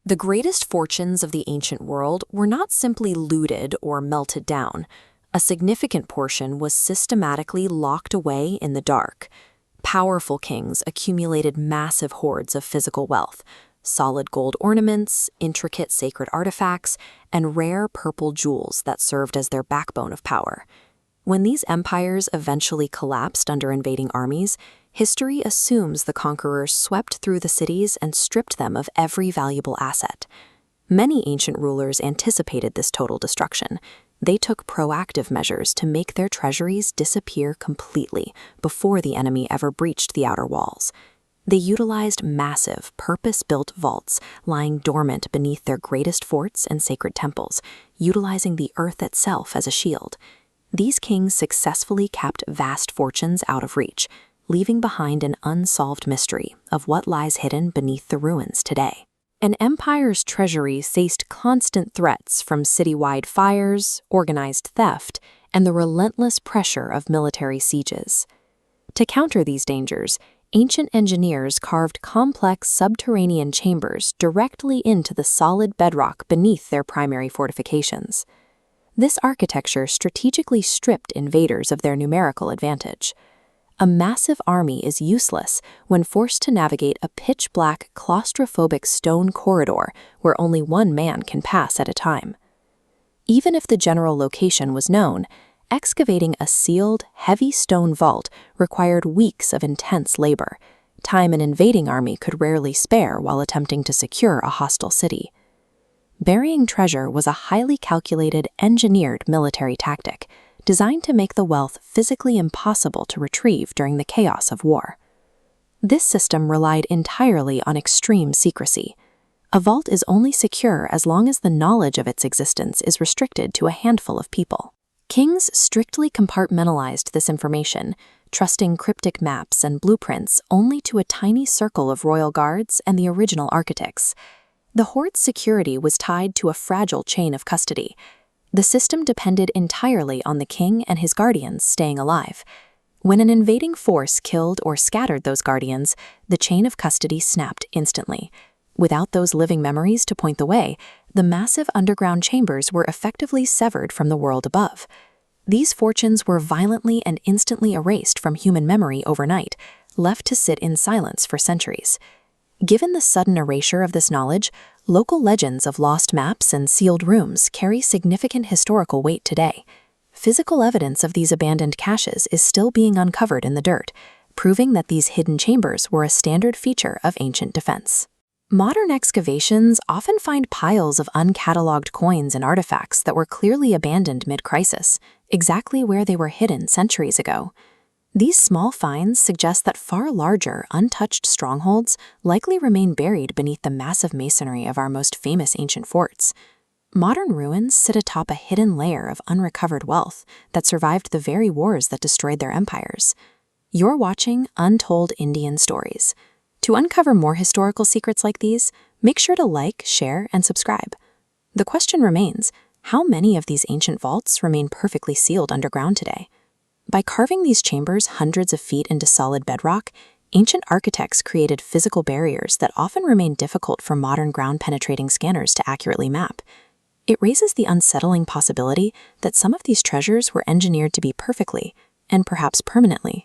The greatest fortunes of the ancient world were not simply looted or melted down. A significant portion was systematically locked away in the dark. Powerful kings accumulated massive hoards of physical wealth, solid gold ornaments, intricate sacred artifacts, and rare purple jewels that served as their backbone of power. When these empires eventually collapsed under invading armies, history assumes the conquerors swept through the cities and stripped them of every valuable asset. Many ancient rulers anticipated this total destruction. They took proactive measures to make their treasuries disappear completely before the enemy ever breached the outer walls. They utilized massive, purpose-built vaults lying dormant beneath their greatest forts and sacred temples, utilizing the earth itself as a shield. These kings successfully kept vast fortunes out of reach, leaving behind an unsolved mystery of what lies hidden beneath the ruins today. An empire's treasury faced constant threats from citywide fires, organized theft, and the relentless pressure of military sieges. To counter these dangers, ancient engineers carved complex subterranean chambers directly into the solid bedrock beneath their primary fortifications. This architecture strategically stripped invaders of their numerical advantage. A massive army is useless when forced to navigate a pitch-black, claustrophobic stone corridor where only one man can pass at a time. Even if the general location was known, excavating a sealed, heavy stone vault required weeks of intense labor, time an invading army could rarely spare while attempting to secure a hostile city. Burying treasure was a highly calculated, engineered military tactic, designed to make the wealth physically impossible to retrieve during the chaos of war. This system relied entirely on extreme secrecy. A vault is only secure as long as the knowledge of its existence is restricted to a handful of people. Kings strictly compartmentalized this information, trusting cryptic maps and blueprints only to a tiny circle of royal guards and the original architects. The hoard's security was tied to a fragile chain of custody. The system depended entirely on the king and his guardians staying alive. When an invading force killed or scattered those guardians, the chain of custody snapped instantly. Without those living memories to point the way, the massive underground chambers were effectively severed from the world above. These fortunes were violently and instantly erased from human memory overnight, left to sit in silence for centuries. Given the sudden erasure of this knowledge, local legends of lost maps and sealed rooms carry significant historical weight today. Physical evidence of these abandoned caches is still being uncovered in the dirt, proving that these hidden chambers were a standard feature of ancient defense. Modern excavations often find piles of uncatalogued coins and artifacts that were clearly abandoned mid-crisis, exactly where they were hidden centuries ago. These small finds suggest that far larger, untouched strongholds likely remain buried beneath the massive masonry of our most famous ancient forts. Modern ruins sit atop a hidden layer of unrecovered wealth that survived the very wars that destroyed their empires. You're watching Untold Indian Stories. To uncover more historical secrets like these, make sure to like, share, and subscribe. The question remains, how many of these ancient vaults remain perfectly sealed underground today? By carving these chambers hundreds of feet into solid bedrock, ancient architects created physical barriers that often remain difficult for modern ground-penetrating scanners to accurately map. It raises the unsettling possibility that some of these treasures were engineered to be perfectly, and perhaps permanently,